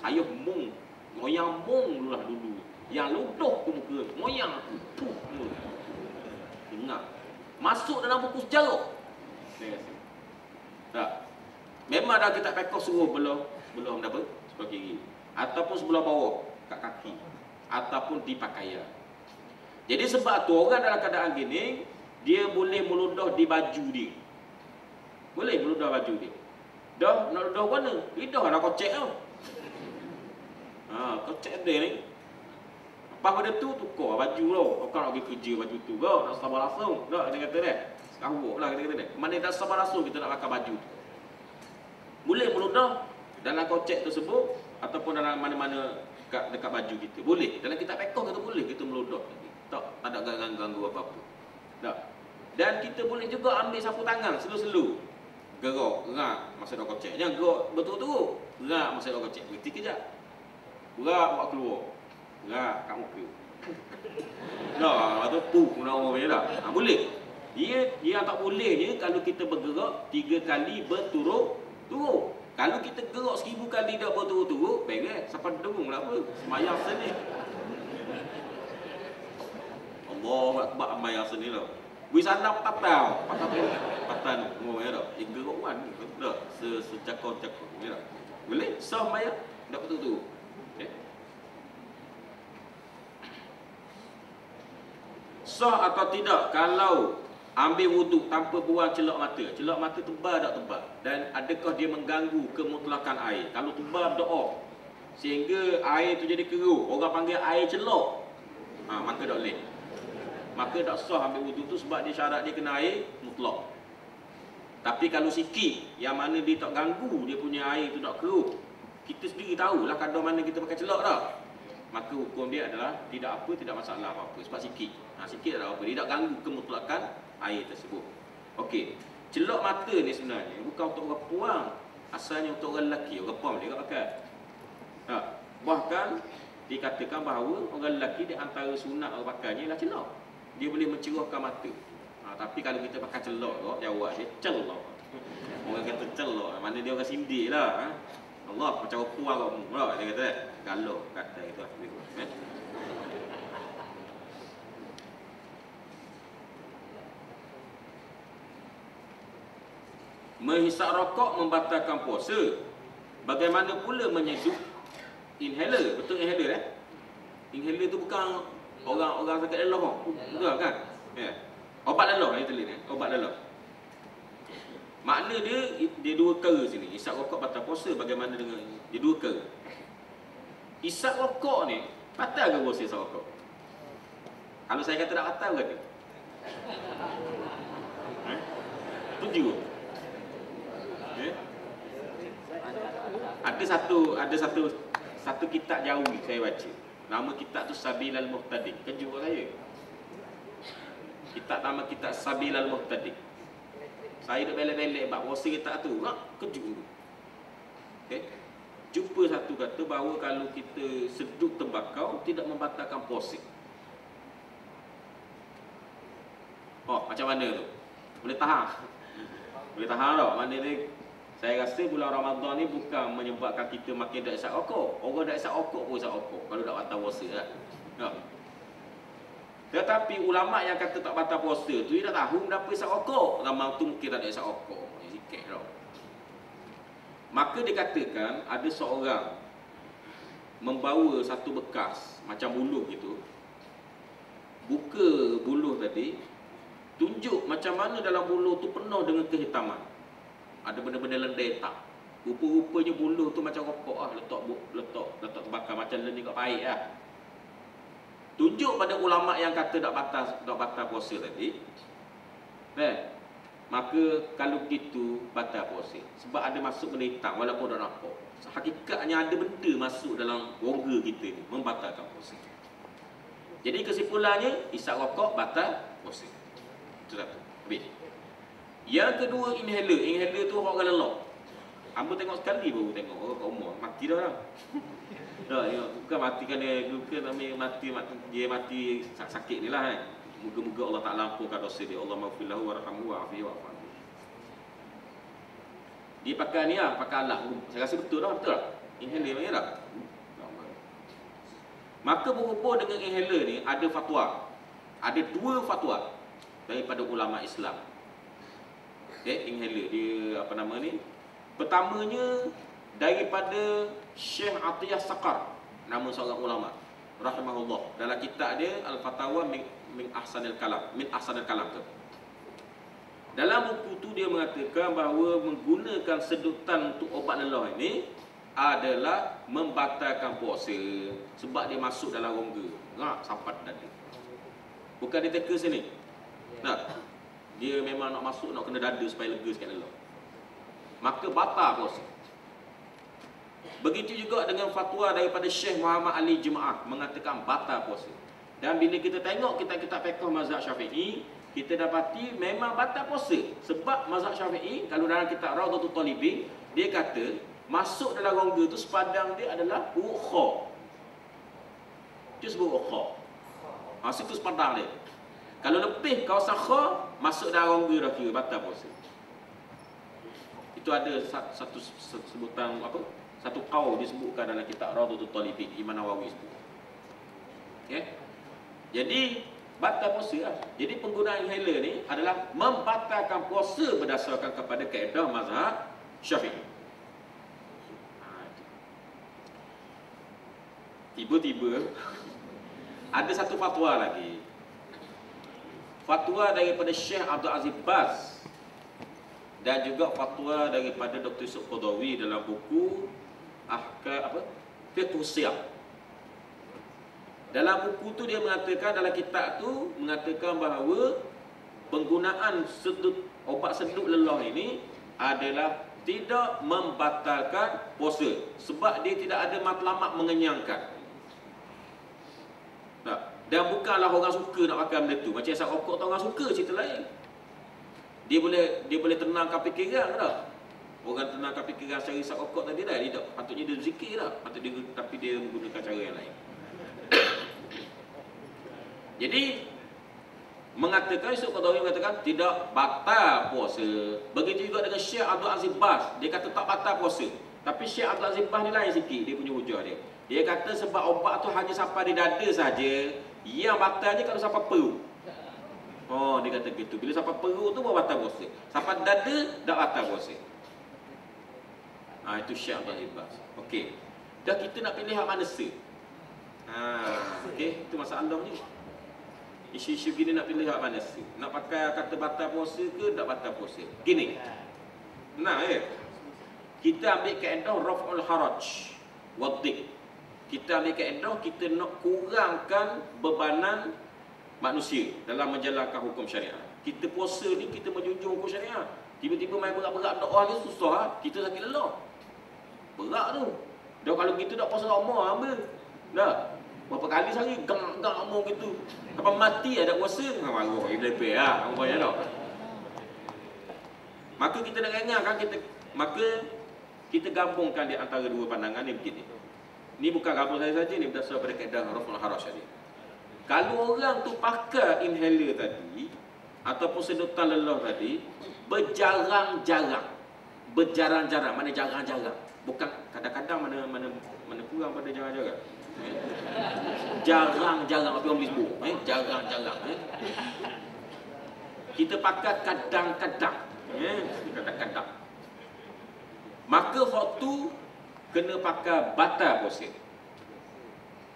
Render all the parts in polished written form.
Ayuh mung, ngoyang mung dulu lah dulu. Yang luduh ke muka, ngoyang aku. Puh, dengar. Masuk dalam buku sejarah. Saya rasa. Tak. Memang dah kita pekoh suruh belah apa? Sebelah kiri. Ataupun sebelah bawah, kat kaki. Ataupun di pakaian. Jadi sebab tu orang dalam keadaan gini, dia boleh meludah di baju dia. Boleh meludah baju dia. Dah, nak ludah mana? Lidah dah kocek tau. Kocek dia ni. Lepas pada tu, tukar baju tau. Kau nak pergi kerja baju tu kau. Nak sabar langsung. Tak, dia kata dia. Sekawuk lah kita kata dia. Mana dah sabar langsung kita nak pakai baju tu. Boleh meludah dalam kocek tersebut. Ataupun dalam mana-mana dekat baju kita. Boleh. Dalam kitab pekoh kita boleh kita meludah. Tak ada ganggu apa-apa. Tak. Dan kita boleh juga ambil sapu tangan selu-selu. Gerak, masa dah kocek. Jangan gerak betul-betul. Gerak masa dah kocek. Berhenti kejap. Gerak buat keluar. Gerak kat muka. Dah, tu puh nak orang dah. Boleh. Dia tak bolehnya kalau kita bergerak 3 kali berturut-turut. Kalau kita gerak 1000 kali dah berturut-turut, beres. Sampai dengung lah apa. Semayang seni. Allah Akbar semayang seni lah. Bui sana patau. Patau ngomong ya dah. Gerak wan. Dah. Secakau-cakau. Ya dah. Boleh? Sah semayang. Tak betul-betul. Okay. Sah atau tidak kalau ambil wuduk tanpa buang celak mata. Celak mata tebal tak tebal? Dan adakah dia mengganggu kemutlakan air? Kalau tebal doa sehingga air tu jadi keruh, orang panggil air celak, maka tak boleh. Maka tak sah ambil wuduk tu sebab dia syarat dia kena air mutlak. Tapi kalau sikit yang mana dia tak ganggu, dia punya air tu tak keruh, kita sendiri tahulah kadar mana kita pakai celak dah. Maka hukum dia adalah tidak masalah apa-apa sebab sikit. Sikit tak apa, dia tak ganggu kemutlakan air tersebut. Okey. Celak mata ni sebenarnya bukan untuk orang puang, asalnya untuk orang lelaki. Orang puang dia tak pakai. Bahkan dikatakan bahawa orang lelaki di antara sunat orang pakainya ialah celak. Dia boleh mencerahkan mata. Tapi kalau kita pakai celak tu, jawab dia celak. Orang kata celak, mana dia orang sindir lah. Allah macam orang puang kamu lah, dia kata galau kata itu. Menghisap rokok membatalkan puasa. Bagaimana pula menyeduh inhaler? Betul inhaler Inhaler tu bukan orang sakit lelah. Betul kan? Ya. Obat lelah ni telit obat lelah. Makna dia dua perkara sini. Hisap rokok batal puasa. Bagaimana dengan dia dua perkara. Hisap rokok ni batal ke puasa hisap rokok? Kalau saya kata tak batal ke? Setuju? Ada satu kitab jauh saya baca. Nama kitab tu Sabilal Muhtadi. Kejut saya. Nama kitab Sabilal Muhtadi. Saya duk belek-belek bab puasa kitab tu. Kejut. Okey. Jumpa satu kata bahawa kalau kita seduk tembakau tidak membatalkan puasa. Macam mana tu? Boleh tahan? Boleh tahan tak? Maknanya saya rasa bulan Ramadan ni bukan menyebabkan kita makin tak isap rokok. Orang tak isap rokok pun isap rokok kalau tak batal puasa lah. Tetapi ulama' yang kata tak batal puasa tu, dia dah tahu kenapa isap rokok. Ramai tu mungkin tak ada isap rokok. Sikit tau. Maka dikatakan ada seorang membawa satu bekas macam buluh gitu. Buka buluh tadi, tunjuk macam mana dalam buluh tu penuh dengan kehitaman. Ada benda-benda lendai tak. Rupa-rupanya buluh tu macam rokok lah. Letak terbakar macam lendai kat paik lah. Tunjuk pada ulama' yang kata tak batal puasa tadi. Maka kalau begitu batal puasa. Sebab ada masuk benda hitam walaupun tak nampak. Hakikatnya ada benda masuk dalam rongga kita ni, membatalkan puasa. Jadi kesimpulannya, isap rokok batal puasa. Itu satu. Habis. Yang kedua inhaler. Inhaler tu orang lelah. Hamba tengok sekali baru tengok orang kat rumah mati dah orang. Dah, bukan mati kan dia mati sakit ni lah kan. Moga-moga Allah Ta'ala ampunkan dosa dia. Allah maghfirlahu warhamhu wa'afihi wa'afu. Dia pakai ni lah, pakai alat. Saya rasa betul lah, betul lah. Inhaler panggil tak? Maka berhubung dengan inhaler ni ada fatwa. Ada 2 fatwa daripada ulama Islam. Inhaler dia apa nama ni? Pertamanya daripada Syekh Atiyah Saqar, nama seorang ulama rahimahullah. Dalam kitab dia Al-Fatawa min Ahsanil Kalam, min Ahsanil Kalam tu. Dalam buku tu dia mengatakan bahawa menggunakan sedutan untuk obat lelah ini adalah membatalkan puasa sebab dia masuk dalam rongga. Sampai dada. Bukan dia teka sini. Nah, dia memang nak masuk, nak kena dada supaya lega sikit lelah. Maka batal puasa. Begitu juga dengan fatwa daripada Syekh Muhammad Ali Jemaah mengatakan batal puasa. Dan bila kita tengok kitab-kitab fiqh mazhab Syafi'i, kita dapati memang batal puasa. Sebab mazhab Syafi'i, kalau dalam kitab Rawdatul Talibin, dia kata masuk dalam rongga tu sepadang dia adalah huruf kha. Dia sebut huruf kha. Situ sepadang dia. Kalau lebih kawasan kha, masuk dalam rongga dah kira batal puasa. Itu ada satu sebutan apa? Satu qaul disebutkan dalam kitab Rawdatul Talibin Imam Nawawi itu. Okey. Jadi batal puasa lah. Jadi penggunaan inhaler ni adalah membatalkan puasa berdasarkan kepada kaedah mazhab Syafi'i. Tiba-tiba ada satu fatwa lagi. Fatwa daripada Syekh Abdul Aziz Baz dan juga fatwa daripada Dr. Yusuf Qadawi dalam buku Fiqh Siyam. Dalam buku tu dia mengatakan, dalam kitab tu mengatakan bahawa penggunaan obat sedut lelah ini adalah tidak membatalkan puasa sebab dia tidak ada matlamat mengenyangkan. Dan bukanlah orang suka nak makan benda tu. Macam asap rokok tu orang suka, cerita lain. Dia boleh tenangkan fikiran tak? Orang tenangkan fikiran secara isap rokok tadi dah. Dia tak, patutnya dia zikir tak? Tapi dia menggunakan cara yang lain. Jadi mengatakan, Yusuf Qadawi mengatakan tidak batal puasa. Begitu juga dengan Syekh Abdul Aziz Baz, dia kata tak batal puasa. Tapi Syekh Abdul Aziz Baz ni lain sikit, dia punya hujah dia. Dia kata sebab obat tu hanya sampai di dada saja, yang batalnya kalau sampai perut. Dia kata gitu. Bila sampai perut tu baru batal puasa. Sampai dada tak batal puasa. Itu Syekh Abdul Aziz Baz. Okey. Dah kita nak pilih hak mana se? Okey, itu masalah ni. Isu-isu gini nak pilih hak mana se? Nak pakai kata batal puasa ke tak batal puasa? Gini. Kita ambil kaedah raf'ul haraj waddik. Kita ambil kaedah kita nak kurangkan bebanan manusia dalam menjalankan hukum syariat. Kita puasa ni kita menjunjung hukum syariat. Tiba-tiba main berat-berat doa ni susah, kita sakit lelah. Berat tu. Dah kalau gitu tak puasa lama hamba. Dah. Berapa kali sehari gam lama gitu. Sampai mati ada puasa. Marah lebih ah, apa ya dah. Maka kita nak ingatkan kita gabungkan di antara dua pandangan ni begini. Ni bukan gabung saya saja, ni berdasar pada kaedah raf'ul haraj tadi. Kalau orang tu pakai inhaler tadi ataupun sedotan lelah tadi berjarang-jarang. Berjarang-jarang, mana jarang-jarang. Bukan kadang-kadang mana kurang pada jarang-jarang. Jarang-jarang apa orang boleh sebut, jarang-jarang. Kita pakai kadang-kadang. Kadang-kadang. Maka waktu kena pakai batal puasa.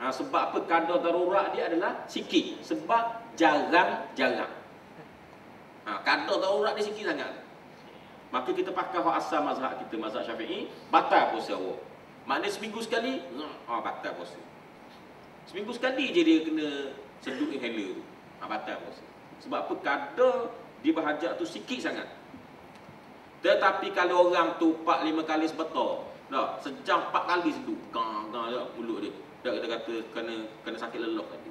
Sebab apa? Kadar darurat dia adalah sikit. Sebab jarang-jarang. Kadar darurat dia sikit sangat. Maka kita pakai hak asal mazhab kita, mazhab Syafi'i, batal puasa awak. Maknanya seminggu sekali, batal puasa. Seminggu sekali je dia kena sedut inhaler tu. Batal puasa. Sebab apa? Kadar dia berhajat tu sikit sangat. Tetapi kalau orang tu 4-5 kali sebetul, dah sejam 4 kali sedut, gang mulut dia. Dah kita kata kena sakit lelah tadi.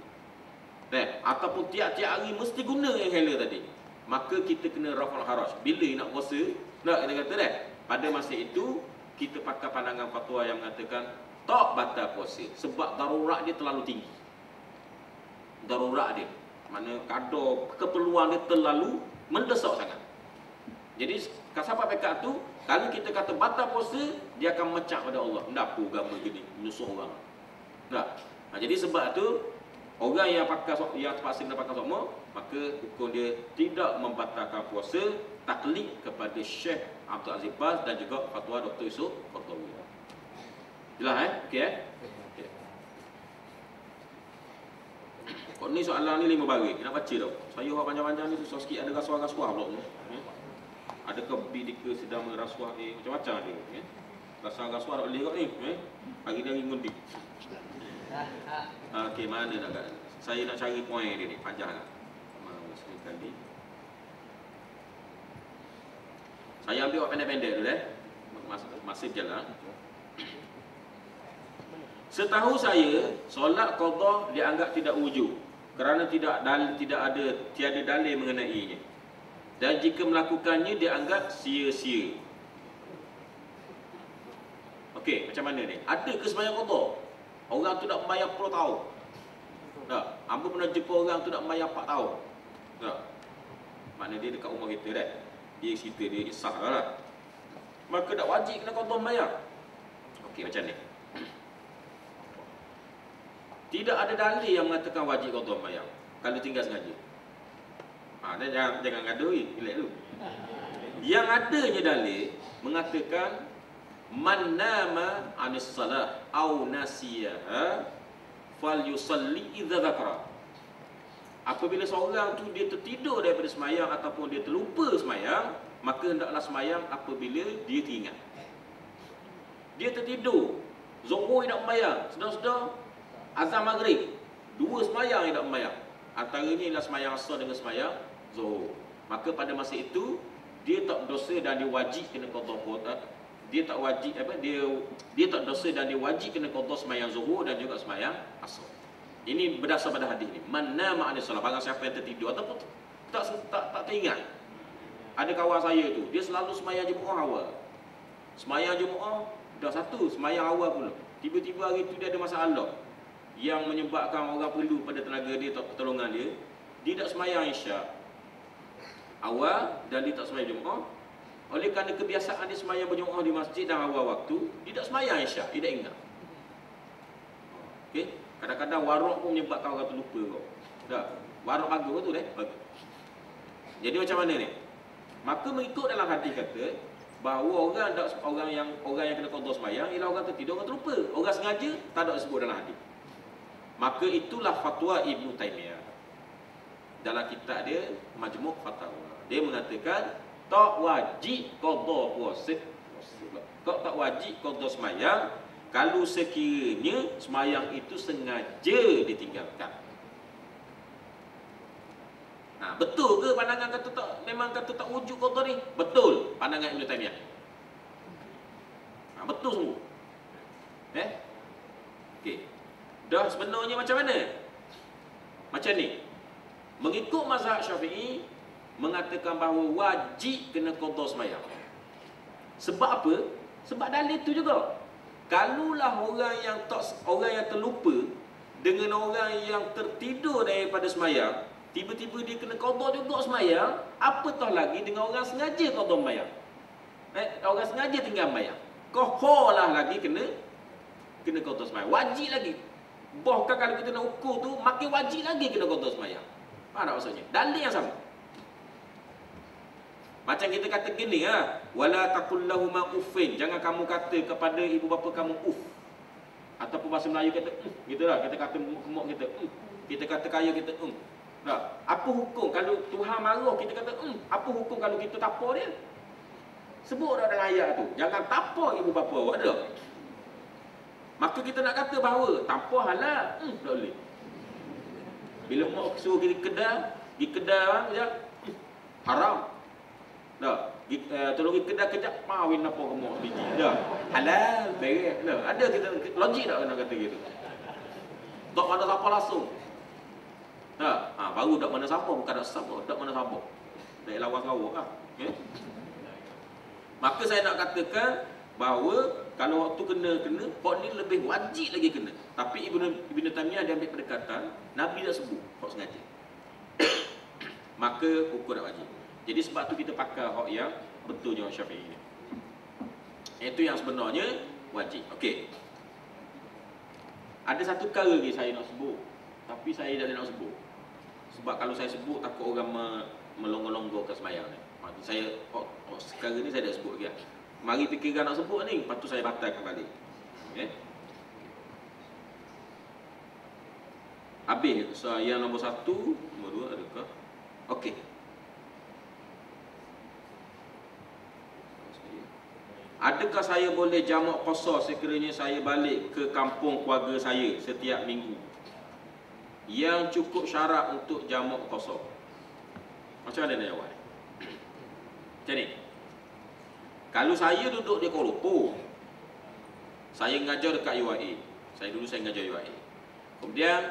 Ataupun tiap-tiap hari mesti guna inhaler tadi. Maka kita kena raf'ul haraj. Bila nak puasa, kita kata pada masa itu kita pakai pandangan fatwa yang mengatakan tak batal puasa sebab darurat dia terlalu tinggi. Darurat dia, mana kadar keperluan dia terlalu mendesak sangat. Jadi sampai pekat tu Kalau kita kata batal puasa, dia akan mecah pada Allah. Kenapa agama gini menyusuh orang? Tak. Jadi sebab tu orang yang terpaksa kena pakai sokmo, maka hukum dia tidak membatalkan puasa, taklid kepada Syekh Abdul Aziz Baz dan juga fatwa Dr. Yusuf Qaradawi. Jelas okey okey. Kau ni soalan ni 5 baris. Nak baca tau. Saya orang panjang-panjang ni susah sikit, ada rasuah-rasuah pula. Adakah bidika sedang merasuah macam-macam dia. Rasuah-rasuah tak boleh kot ni. Hari ni hari ngundi. Okey, mana nak kat? Saya nak cari poin dia ni, panjang lah. Sekali. Saya ambil pendek-pendek dulu masih berjalan. Setahu saya, solat qada dianggap tidak wujub kerana tiada dalil mengenainya. Dan jika melakukannya dianggap sia-sia. Okey, macam mana ni? Ada ke sembahyang qada? Orang tu nak membayar 10 tahun. Tak. Hamba pernah jumpa orang tu nak membayar 4 tahun. Tak. Makna dia dekat rumah kita dah. Dia cerita dia isah lah. Maka tak wajib kena qada membayar. Okey, macam ni. Tidak ada dalil yang mengatakan wajib qada membayar kalau tinggal sengaja. Dan jangan gaduh, relax dulu. Yang adanya dalil mengatakan man nama anis salah au nasiyaha falyusalli idza dzakara. Apabila seorang tu dia tertidur daripada semayang ataupun dia terlupa semayang, maka hendaklah semayang apabila dia teringat. Dia tertidur, Zuhur nak membayar, sedar-sedar azan maghrib, 2 semayang yang nak membayar. Antaranya ialah semayang asar dengan semayang Zuhur. Maka pada masa itu dia tak berdosa dan dia wajib kena qada puasa. Dia tak wajib dia tak berdosa dan dia wajib kena qada semayang Zuhur dan juga semayang asar. Ini berdasar pada hadis ni. Man nama anis salat, barang siapa yang tertidur ataupun tak teringat. Ada kawan saya tu, dia selalu semayang Jumaat awal. Semayang Jumaat dah satu, semayang awal pula. Tiba-tiba hari tu dia ada masalah yang menyebabkan orang perlu pada tenaga dia, pertolongan dia. Dia tak semayang Isyak awal dan dia tak semayang Jumaat. Oleh kerana kebiasaan dia semayang berjemaah di masjid dan awal waktu, dia tak semayang Isyak, dia tak ingat. Okey, kadang-kadang warak pun menyebabkan orang tu lupa kau. Tak, warak bagus tu deh, bagus. Jadi macam mana ni? Maka mengikut dalam hadis kata bahawa orang yang kena qada semayang ialah orang tertidur, orang terlupa. Orang sengaja tak ada sebut dalam hadis. Maka itulah fatwa Ibnu Taimiyah. Dalam kitab dia Majmu' Fatawa, dia mengatakan tak wajib qada puasa. Kau tak wajib qada semayang kalau sekiranya semayang itu sengaja ditinggalkan. Betul ke pandangan kata tak, memang kata tak wujud qada ni? Betul pandangan Ibnu Taimiyah. Betul semua. Okey. Dah sebenarnya macam mana? Macam ni. Mengikut mazhab Syafi'i mengatakan bahawa wajib kena qada semayang. Sebab apa? Sebab dalil tu juga. Kalulah orang yang terlupa dengan orang yang tertidur daripada semayang, tiba-tiba dia kena qada juga semayang, apatah lagi dengan orang sengaja qada semayang. Orang sengaja tinggal semayang. Koholah lagi kena qada semayang. Wajib lagi. Bahkan kalau kita nak ukur tu, makin wajib lagi kena qada semayang. Faham tak maksudnya? Dalil yang sama. Macam kita kata gini, wala taqul lahuma uffin. Jangan kamu kata kepada ibu bapa kamu uff. Ataupun bahasa Melayu kata gitulah, kita kata gemuk kita kita kata kaya kita tak. Apa hukum kalau Tuhan marah kita kata apa hukum kalau kita tapar dia? Sebut dah dalam ayat tu, jangan tapar ibu bapa awak, ada. Maka kita nak kata bahawa tapar halal, tak boleh. Bila mak suruh kita pergi kedai haram. Tak. Tolong pergi kedai kejap mawin apa gemuk biji. Dah. Halal, beres. Dah. Ada kita logik tak kena kata gitu. Tak mana siapa langsung. Tak. Baru tak mana siapa, bukan tak siapa, tak mana siapa. Tak lawan kau okey. Maka saya nak katakan bahawa kalau waktu kena, hak ni lebih wajib lagi kena. Tapi Ibnu Taimiyah dia ambil pendekatan Nabi dah sebut hak sengaja. Maka hukum tak wajib. Jadi sebab tu kita pakai hak yang betul jawab Syafi'i ni. Itu yang sebenarnya wajib. Okey. Ada satu perkara lagi saya nak sebut, tapi saya tak nak sebut. Sebab kalau saya sebut takut orang melonggor-longgorkan sembahyang ni. Saya sekarang ni saya dah sebut lagi. Mari fikirkan nak sebut ni, lepas tu saya batalkan balik. Okey. Habis yang nombor 1, nombor 2 adakah? Okey. Adakah saya boleh jamak qasar sekiranya saya balik ke kampung keluarga saya setiap minggu? Yang cukup syarat untuk jamak qasar. Macam mana nak jawab? Macam ni. Kalau saya duduk di Kuala Lumpur, saya mengajar dekat UAE. Dulu saya mengajar UAE. Kemudian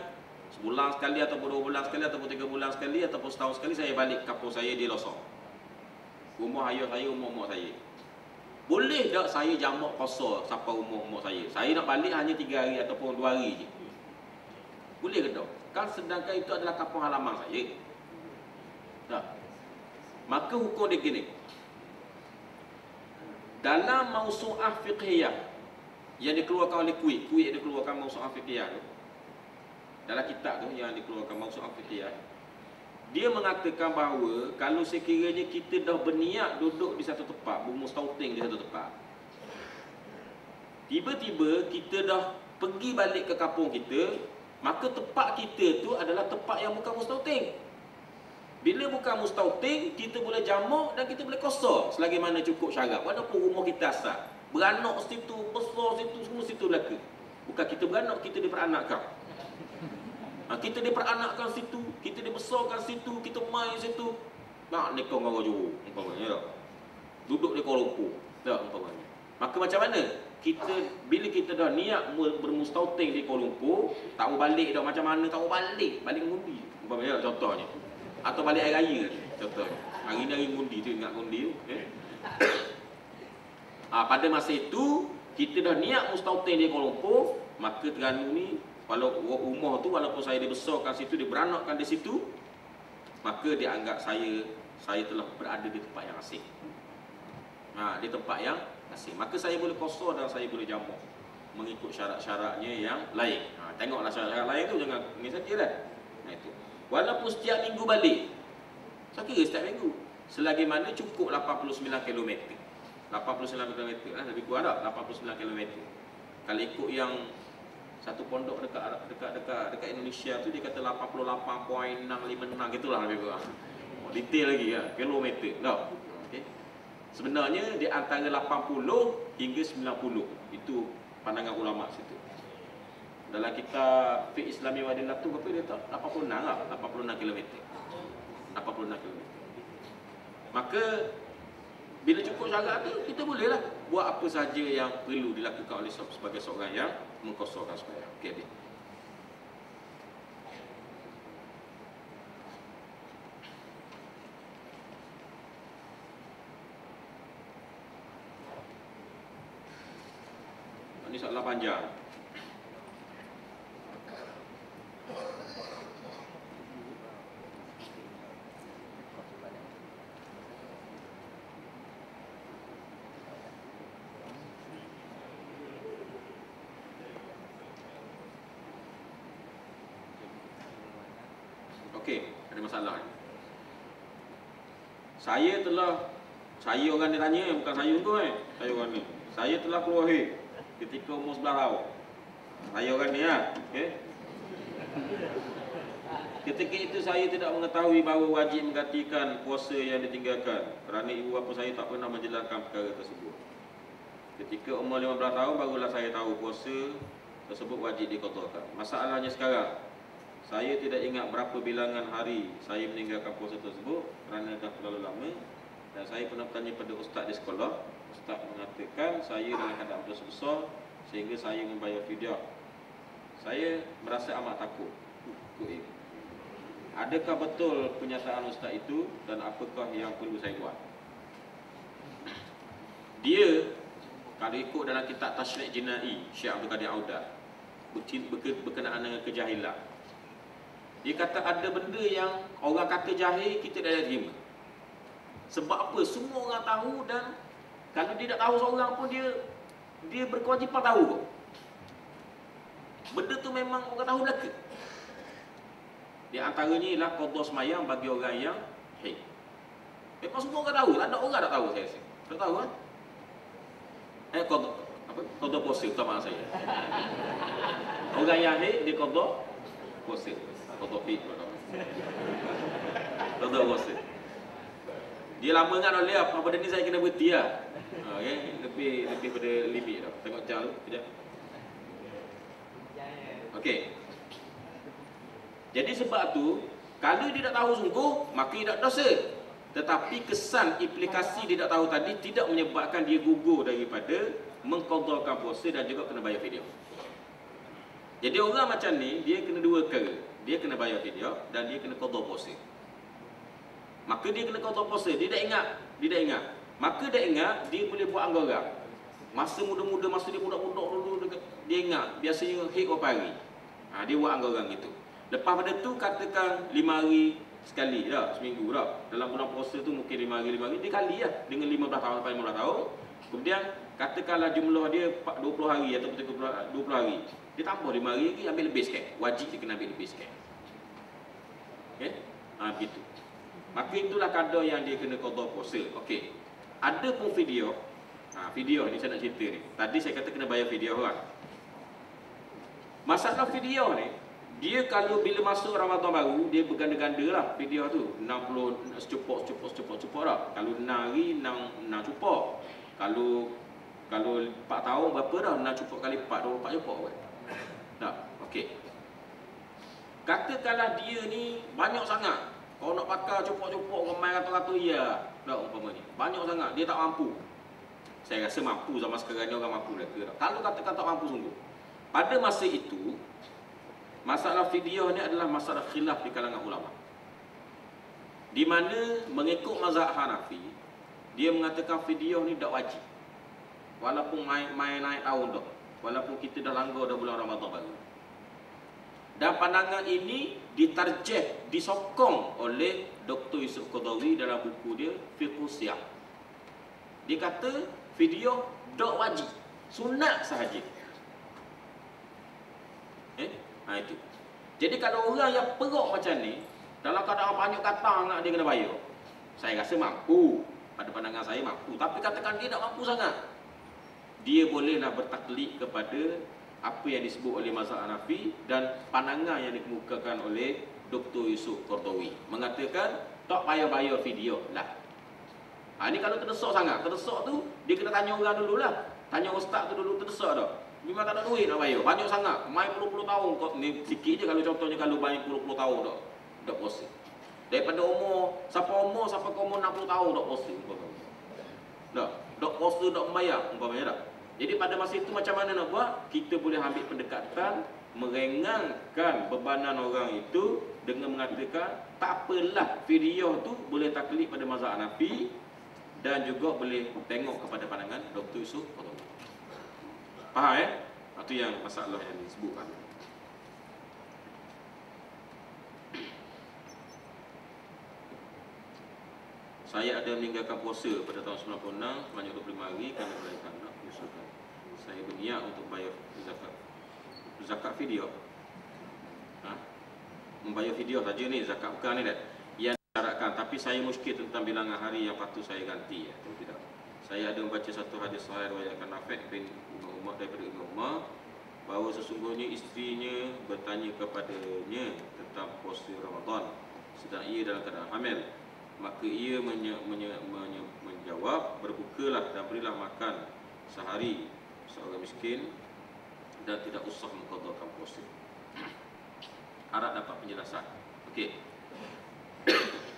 sebulan sekali ataupun 2 bulan sekali ataupun 3 bulan sekali ataupun setahun sekali saya balik kampung saya di Losong. Rumah ayah saya, rumah mak saya. Boleh tak saya jamak qasar sampai rumah mak saya? Saya nak balik hanya 3 hari ataupun 2 hari je. Boleh ke tak? Kan sedangkan itu adalah kampung halaman saya. Tak. Maka hukum dia gini. Dalam mausu'ah fiqhiyah yang dikeluarkan oleh Kuwait yang dikeluarkan mausu'ah fiqhiyah tu, dalam kitab tu yang dikeluarkan mausu'ah fiqhiyah, dia mengatakan bahawa kalau sekiranya kita dah berniat duduk di satu tempat, bermustauting di satu tempat, tiba-tiba kita dah pergi balik ke kampung kita, maka tempat kita tu adalah tempat yang bukan mustauting. Bila bukan mustauting, kita boleh jamak dan kita boleh qasar selagi mana cukup syarat. Walaupun rumah kita asal, beranak situ, besar situ, semua situ belaka. Bukan kita beranak, kita diperanakkan. Kita diperanakkan situ, kita dibesarkan situ, kita main situ. Nak nikah dengan orang Johor, umpamanya tak? Duduk di Kuala Lumpur, tak umpamanya. Maka macam mana? Bila kita dah niat bermustauting di Kuala Lumpur, tak mau balik dah, macam mana tak mau balik mengundi, umpamanya tak, contohnya. Atau balik air raya, contohnya. Hari ni hari ngundi tu, ingat ngundi tu. Pada masa itu, kita dah niat mustauting di Kuala Lumpur, maka Terengganu ni, walau rumah tu walaupun saya dibesarkan situ, diberanakkan di situ, maka dia anggap saya telah berada di tempat yang asing. Di tempat yang asing. Maka saya boleh qasar dan saya boleh jamak mengikut syarat-syaratnya yang lain. Tengoklah syarat-syarat lain tu, jangan ni saja dah. Itu. Walaupun setiap minggu balik. Saya kira setiap minggu. Selagi mana cukup 89 km. 89 km lebih kurang tak? 89 km. Kalau ikut yang satu pondok dekat Indonesia tu dia kata 88.656 gitulah lebih kurang. Detail lagi ya, kilometer. Tak. Okey. Sebenarnya di antara 80 hingga 90 itu pandangan ulama situ. Dalam kitab Fiqh Islami wa Adillah tu berapa dia tak? 86 lah, 86 km. 86 km. Maka bila cukup syarat tu, kita bolehlah buat apa sahaja yang perlu dilakukan oleh sebagai seorang yang mengqasarkan sembahyang. Okey, Adik. Ini soalan panjang. Okey, ada masalah. Saya orang ni tanya, bukan saya tu saya orang ni. Saya telah keluar ketika umur 11 tahun. Saya orang ni okey. Ketika itu saya tidak mengetahui bahawa wajib menggantikan puasa yang ditinggalkan kerana ibu bapa saya tak pernah menjelaskan perkara tersebut. Ketika umur 15 tahun barulah saya tahu puasa tersebut wajib diqadhakan. Masalahnya sekarang, saya tidak ingat berapa bilangan hari saya meninggalkan puasa tersebut kerana dah terlalu lama, dan saya pernah bertanya pada ustaz di sekolah. Ustaz mengatakan saya dalam keadaan berdosa besar sehingga saya membayar fidyah. Saya merasa amat takut. Adakah betul pernyataan ustaz itu dan apakah yang perlu saya buat? Dia kalau ikut dalam kitab Tashri' Jinai Syekh Abdul Qadir Audah berkenaan dengan kejahilan, dia kata ada benda yang orang kata jahil kita dah terima. Sebab apa? Semua orang tahu dan Kalau dia tak tahu seorang pun dia berkewajipan tahu kok. Benda tu memang orang tahu belaka. Di antaranya ialah qada semayang bagi orang yang haid. Memang semua orang tahu, tak ada orang tak tahu saya rasa. Tak tahu kan? Qada apa? Qada puasa utama saya. Orang yang haid dia qada puasa. Qada haid. Qada puasa. Dia lama kan oleh apa benda ni saya kena berhenti lah. Okay? Lebih pada limit dah. Tengok jam tu kejap. Okey. Jadi sebab tu kalau dia tak tahu sungguh maka dia tak dosa. Tetapi kesan implikasi dia tak tahu tadi tidak menyebabkan dia gugur daripada mengqadakan puasa dan juga kena bayar fidyah. Jadi orang macam ni dia kena dua perkara. Dia kena bayar fidyah dan dia kena qada puasa. Maka dia kena qada puasa, dia tak ingat. Maka dia ingat dia boleh buat anggaran. Masa muda-muda, masa dia budak-budak dulu dia ingat biasanya haid berapa hari. Dia buat anggaran gitu. Lepas pada tu katakan 5 hari sekali dah, seminggu dah. Dalam bulan puasa tu mungkin 5 hari dia kali lah dengan 15 tahun sampai 15 tahun. Kemudian katakanlah jumlah dia 20 hari atau 20 hari. Dia tambah 5 hari lagi ambil lebih sikit. Wajib dia kena ambil lebih sikit. Okey? Begitu. Maka itulah kadar yang dia kena qada puasa. Okey. Ada pun video. Video ni saya nak cerita ni. Tadi saya kata kena bayar video kan. Masalah video ni, dia kalau bila masuk Ramadan baru, dia berganda-ganda lah video tu. 60 secupak lah. Kalau 6 hari 6 cupak. Kalau 4 tahun berapa dah? 6 cupak kali 4 24 cupak kan. Tak. Okey. Katakanlah dia ni banyak sangat. Kalau nak pakai cupak-cupak ramai ratus-ratus ya. Tak umpamanya. Banyak sangat dia tak mampu. Saya rasa mampu zaman sekarang ni orang mampu mereka. Kalau katakan tak mampu sungguh. Pada masa itu masalah fidyah ni adalah masalah khilaf di kalangan ulama. Di mana mengikut mazhab Hanafi, dia mengatakan fidyah ni tak wajib. Walaupun main naik tahun dah. Walaupun kita dah langgar dah bulan Ramadan baru. Dan pandangan ini ditarjih, disokong oleh Dr. Yusuf Qaradawi dalam buku dia Fiqh Siyam. Dia kata fidyah tak wajib, sunat sahaja. Itu. Jadi kalau orang yang perok macam ni, dalam keadaan banyak kata nak dia kena bayar, saya rasa mampu. Pada pandangan saya mampu. Tapi katakan dia tak mampu sangat, dia bolehlah bertaklid kepada apa yang disebut oleh mazhab Hanafi dan pandangan yang dikemukakan oleh Dr. Yusuf Qaradawi. Mengatakan tak payah bayar fidyah lah. Ini kalau terdesak sangat. Terdesak tu dia kena tanya orang dululah. Tanya ustaz tu dulu terdesak dah. Memang tak ada duit nak bayar. Banyak sangat. Main puluh-puluh tahun. Ni sikit je kalau contohnya kalau main puluh-puluh tahun dah puasa. Daripada siapa ke umur 60 tahun dah puasa. Dah puasa dah membayar umpamanya dah. Jadi pada masa itu macam mana nak buat? Kita boleh ambil pendekatan meringankan bebanan orang itu dengan mengatakan tak apalah fidyah tu boleh taklid pada mazhab Hanafi dan juga boleh tengok kepada pandangan Dr. Yusuf Qaradawi. Faham Itu yang masalah yang disebutkan. Saya ada meninggalkan puasa pada tahun 96 sebanyak 25 hari kerana melahirkan anak menyusukan. Saya berniat untuk bayar zakat fidyah. Membayar fidyah saja ni, zakat bukan ni dah. Yang disyaratkan, tapi saya muskil tentang bilangan hari yang patut saya ganti tidak. Saya ada membaca satu hadis sahih riwayatkan Nafi' bin Umar daripada Ibnu Umar bahawa sesungguhnya isterinya bertanya kepadanya tentang puasa Ramadan sedang ia dalam keadaan hamil. Maka ia menjawab, berbukalah dan berilah makan sehari seorang miskin dan tidak usah mengqadakan puasa. Harap dapat penjelasan. Okey.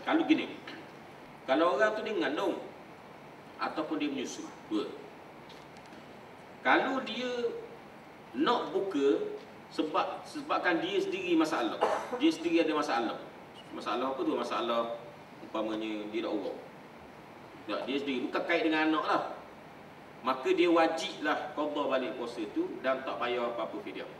Kalau gini, kalau orang tu dia mengandung ataupun dia menyusu, dua. Kalau dia nak buka sebabkan dia sendiri masalah. Dia sendiri ada masalah. Masalah apa tu? Masalah umpamanya dia tak urut. Tak, dia sendiri bukan kait dengan anak lah. Maka dia wajiblah qada balik puasa tu dan tak payah apa-apa fidyah.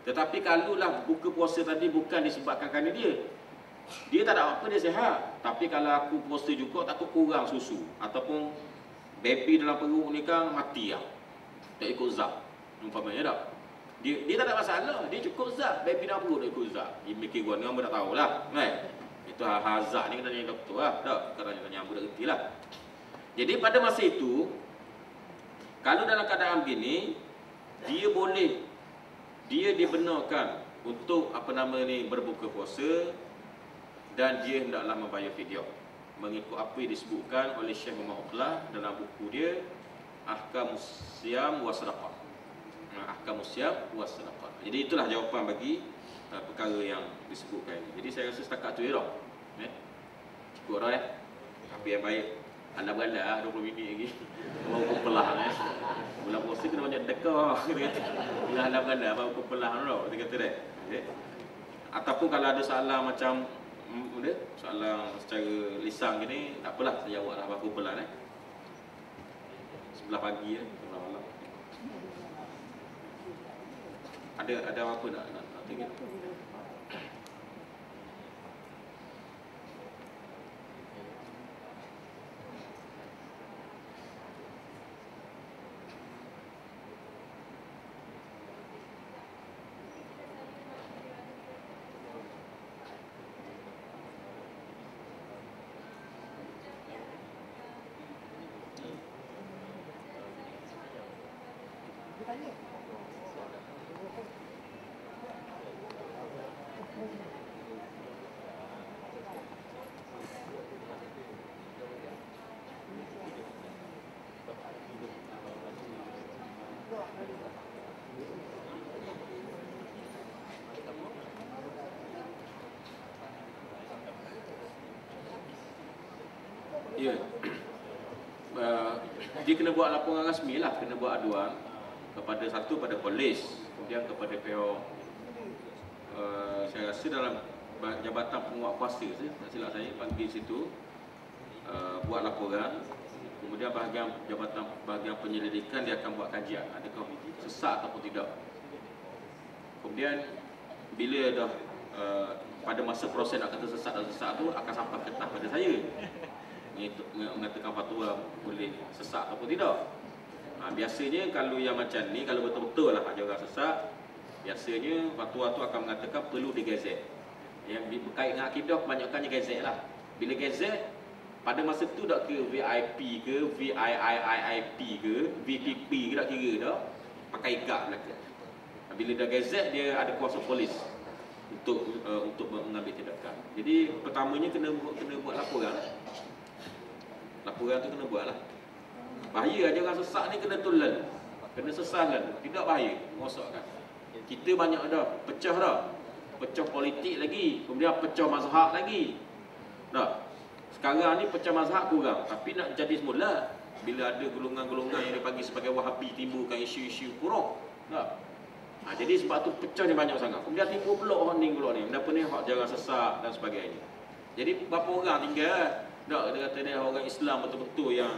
Tetapi kalaulah buka puasa tadi bukan disebabkan kerana dia tak ada apa, dia sihat. Tapi kalau aku puasa juga takut kurang susu ataupun baby dalam perut ni kan mati lah. Tak ikut zat. Umpamanya tak. Dia tak ada masalah. Dia cukup zat. Baby dalam perut dia ikut zat. Dia mikir gua ni hamba tak tahulah. Kan? Itu hazard ni kena tanya doktor lah. Tak? Kadang tanya hamba tak kerti lah. Jadi pada masa itu, kalau dalam keadaan begini, dia boleh, dia dibenarkan untuk berbuka puasa dan dia hendaklah membayar fidyah mengikut apa yang disebutkan oleh Syekh Muhammad Uqlah dalam buku dia Ahkamus Siyam wa Sadaqah. Ahkamus Siyam wa Sadaqah. Jadi itulah jawapan bagi perkara yang disebutkan ini. Jadi saya rasa setakat tu ya dah. Cukup dah ya. Apa yang baik. Anda berada 20 minit lagi. Baru kumpelah bulan puasa kena banyak dekah. Bila anda berada baru kumpelah tau. Dia kata dah. Okay. Ataupun kalau ada soalan macam soalan secara lisan gini, tak apalah saya jawablah baru kumpelah sebelah pagi sebelah malam. Ada apa nak tengok? Ya. Dia kena buat laporan rasmi lah, kena buat aduan kepada pada polis, kemudian kepada pihak saya rasa dalam Jabatan Penguat Kuasa, tak silap saya panggil situ, buat laporan. Kemudian bahagian penyelidikan dia akan buat kajian adakah sesak ataupun tidak. Kemudian bila dah pada masa proses nak kata sesak dan sesak tu akan sampai ke tahap pada saya mengatakan fatwa boleh sesak ataupun tidak. Biasanya kalau yang macam ni, kalau betul-betul lah ada orang sesak, biasanya fatwa tu akan mengatakan perlu digazet. Yang berkait dengan akidah kebanyakannya gazet lah. Bila gazet, pada masa tu tak kira VIP ke, VIIIP ke, VPP ke, tak kira dah, pakai gap belakang. Bila dah gazet, dia ada kuasa polis untuk mengambil tindakan. Jadi pertamanya kena buat laporan. Laporan tu kena buat lah. Bahaya aja orang sesak ni kena tulen, kena sesalan. Tidak bahaya, merosakkan. Kita banyak dah, pecah dah. Pecah politik lagi, kemudian pecah mazhab lagi. Dah. Sekarang ni pecah mazhab kurang, tapi nak jadi semula bila ada golongan-golongan yang dipanggil sebagai Wahabi timbulkan isu-isu kurang. Dah. Jadi sebab tu pecahnya banyak sangat. Kemudian timbul pula orang ni apa ni hak jarang sesak dan sebagainya. Jadi berapa orang tinggal? Tak, dia kata dia orang Islam betul-betul yang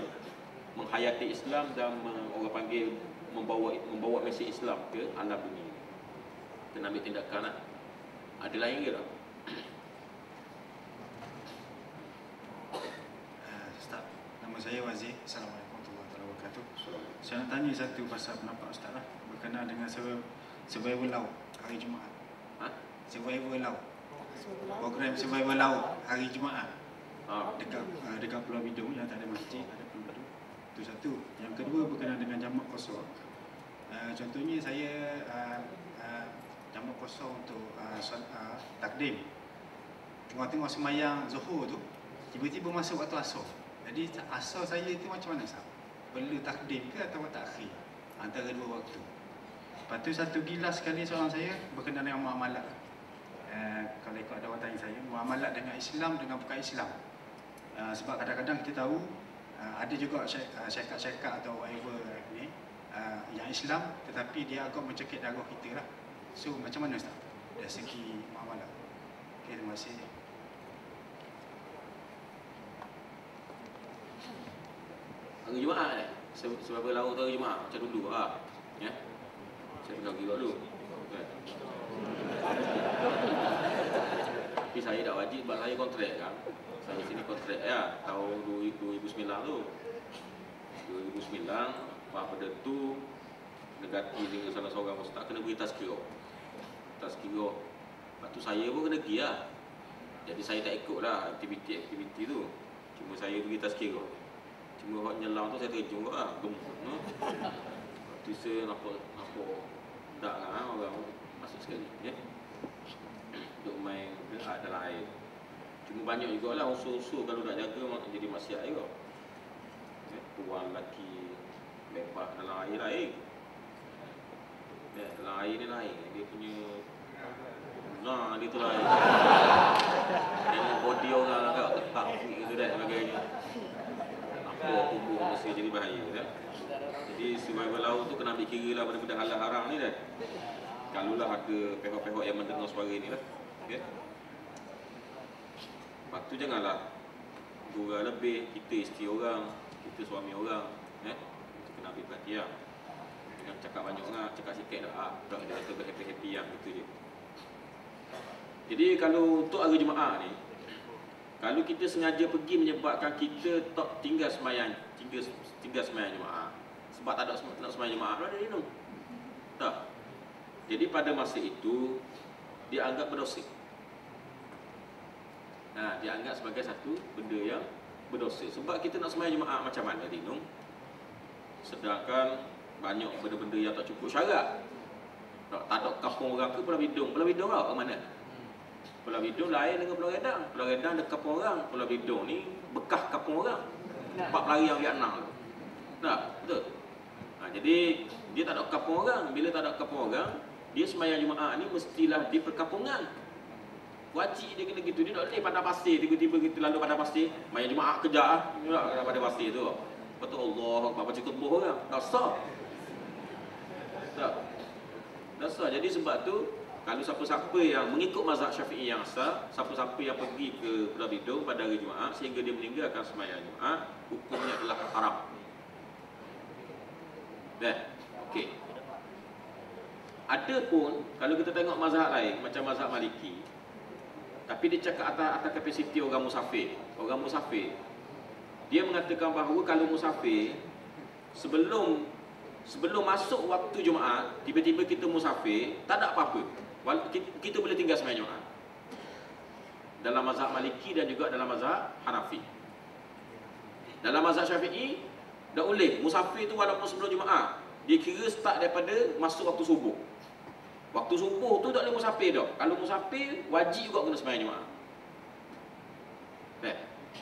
menghayati Islam dan orang panggil membawa mesej Islam ke alam dunia. Kena ambil tindakan lah. Ada lain ke tak? Ustaz, nama saya Wazir. Assalamualaikum warahmatullahi wabarakatuh. Saya nak tanya satu pasal pendapat Ustaz lah, berkenaan dengan survival laut hari Jumaat. Survival laut. Program survival laut hari Jumaat. Dekat Pulau Bidung yang tak ada masjid, ada Pulau Bidung. Itu satu. Yang kedua berkenaan dengan jamak kosong. Contohnya saya jamak kosong untuk takdim. Tengok-tengok semayang Zuhur tu, tiba-tiba masuk waktu asar. Jadi asar saya itu macam mana sah? Perlu takdim ke atau takhir antara dua waktu? Lepas tu satu gilas sekali soalan saya berkenaan dengan muamalat. Kalau ikut ada orang tanya saya, muamalat dengan Islam dengan bukan Islam. Sebab kadang-kadang kita tahu ada juga syarikat-syarikat atau whatever ni yang Islam tetapi dia agak mencekik darah kita lah. So macam mana Ustaz dari segi muamalah? Okay, terima kasih. Hari Jumaat ni sebab laut tu hari Jumaat macam dulu ya. Saya pergi dulu. Tapi saya tak wajib sebab saya kontrak kan. Saya sini kontrak ya tahun 2009 tu. 2009, lepas pada tu negati dengan salah seorang ustaz kena beri tazkirah. Lepas tu saya pun kena pergi lah. Jadi saya tak ikut lah aktiviti tu. Cuma saya beri tazkirah. Cuma orang nyelang tu saya terjun kot lah. Lepas tu saya nampak tak lah orang masuk sekali. Duk main gerak dalam air. Cuma banyak jugalah unsur-unsur kalau tak jaga jadi maksiat juga. Tuan lelaki lepak dalam air lain. Dalam air ni lain. Dia punya dia tu lain. Tengok body orang agak ketak gitu dan sebagainya. Apa tubuh mesti jadi bahaya kan. Jadi survival laut tu kena ambil kira lah pada halal haram ni kan. Kalaulah ada pihak-pihak yang mendengar suara ni lah. Okay. Lepas tu janganlah gurau lebih, kita isteri orang, kita suami orang, kita kena ambil perhatian. Jangan cakap banyak orang, cakap sikit dah, tak dia kata happy-happy yang gitu je. Jadi kalau untuk hari Jumaat ni, kalau kita sengaja pergi menyebabkan kita tak tinggal semayang Jumaat, sebab tak ada nak semayang Jumaat, ada dia tu. Tak. Jadi pada masa itu dia anggap berdosa. Dia anggap sebagai satu benda yang berdosa. Sebab kita nak semayang Jumaat macam mana Dinung? Sedangkan banyak benda-benda yang tak cukup syarat. Tak ada kampung orang ke Pulau Bidung. Pulau Bidung ke mana? Pulau Bidung lain dengan Pulau Redang. Pulau Redang ada kampung orang. Pulau Bidung ni bekas kampung orang. Tempat pelari yang Vietnam tu. Betul? Jadi dia tak ada kampung orang. Bila tak ada kampung orang, dia semayang Jumaat ni mestilah di perkampungan. Wajib dia kena gitu. Dia tak boleh pada pasir. Tiba-tiba kita lalu pada pasir, semayang Jumaat kejap lah. Dia pada pasir tu. Betul Allah, baca khutbah orang. Tak sah. Tak sah. Jadi sebab tu, kalau siapa-siapa yang mengikut mazhab Syafi'i yang sah, siapa-siapa yang pergi ke Pulau Bidung pada hari Jumaat sehingga dia meninggalkan semayang Jumaat, hukumnya adalah haram. Okey. Ada pun kalau kita tengok mazhab lain macam mazhab Maliki, tapi dia cakap atas kapasiti orang musafir. Orang musafir, dia mengatakan bahawa kalau musafir sebelum masuk waktu Jumaat, tiba-tiba kita musafir, tak ada apa-apa. Kita boleh tinggal semayang Jumaat. Dalam mazhab Maliki dan juga dalam mazhab Hanafi. Dalam mazhab Syafi'i, tak boleh. Musafir tu walaupun sebelum Jumaat, dia kira start daripada masuk waktu subuh. Waktu subuh tu tak boleh musafir dah. Kalau musafir, wajib juga kena semayang Jumaat.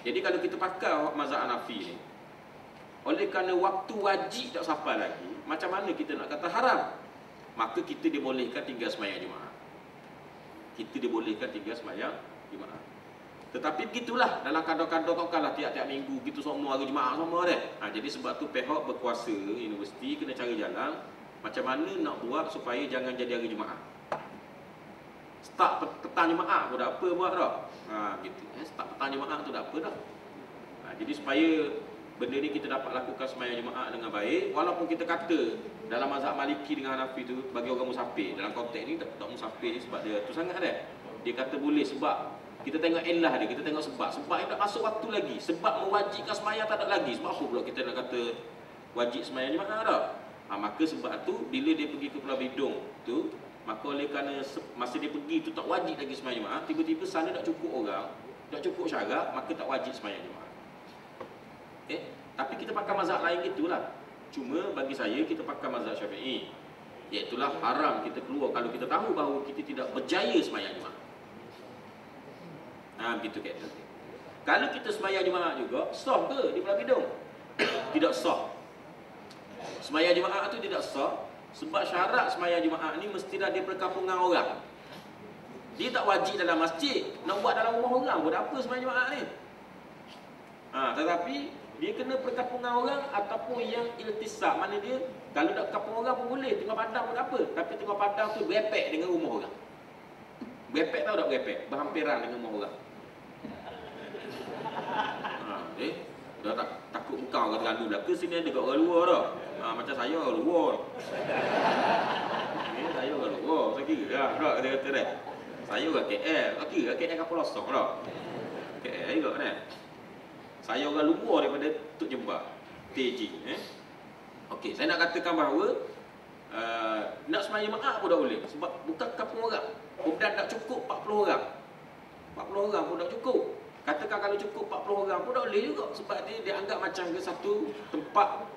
Jadi kalau kita pakai mazhab Hanafi ni, oleh kerana waktu wajib tak sampai lagi, macam mana kita nak kata haram? Maka kita dibolehkan tinggal semayang Jumaat. Tetapi begitulah dalam kadar-kadar takkanlah tiap-tiap minggu kita semua hari Jumaat semua deh. Jadi sebab tu pihak berkuasa universiti kena cari jalan macam mana nak buat supaya jangan jadi hari Jumaat. Start petang Jumaat pun tak apa buat dah. Gitu. Start petang Jumaat tu tak apa dah. Jadi supaya benda ni kita dapat lakukan semayang Jumaat dengan baik, walaupun kita kata dalam mazhab Maliki dengan Hanafi tu bagi orang musafir, dalam konteks ni tak musafir ni sebab dia tu sangat dah. Dia kata boleh sebab kita tengok elah dia, kita tengok sebab dia tak masuk waktu lagi, sebab mewajibkan semayang tak ada lagi. Sebab apa pula kita nak kata wajib semayang Jumaat dah? Maka sebab tu bila dia pergi ke Pulau Bidung tu, maka oleh kerana masa dia pergi tu tak wajib lagi semayang Jumaat, tiba-tiba sana tak cukup orang, tak cukup syarat, maka tak wajib semayang Jumaat. Tapi kita pakai mazhab lain gitulah. Cuma bagi saya kita pakai mazhab Syafi'i, iaitulah haram kita keluar kalau kita tahu bahawa kita tidak berjaya semayang Jumaat. Begitu kata. Kalau kita semayang Jumaat juga, sah ke di Pulau Bidung? Tidak sah. Semayang Jumaat tu tidak sah sebab syarat semayang Jumaat ni mestilah di perkampungan orang. Dia tak wajib dalam masjid, nak buat dalam rumah orang pun apa semayang Jumaat ni. Tetapi dia kena perkampungan orang ataupun yang iltisaq. Mana dia kalau nak kampung orang pun boleh, tengah padang pun tak apa. Tapi tengah padang tu berepek dengan rumah orang. Berepek tahu tak berepek? Berhampiran dengan rumah orang. Dah tak takut buka orang terlalu belaka sini ada kat orang luar dah. Macam saya orang luar. Saya orang luar. Saya kira dah kata kata dah. Saya orang KL. Kira KL kapal losong dah. KL juga kan. Saya orang luar daripada Tok Jembak. staging. Okey, saya nak katakan bahawa nak sembahyang jemaah pun dah boleh. Sebab bukan kampung orang. Kemudian tak cukup 40 orang. 40 orang pun tak cukup. Katakan kalau cukup 40 orang pun dah boleh juga. Sebab dia dianggap macam ke satu tempat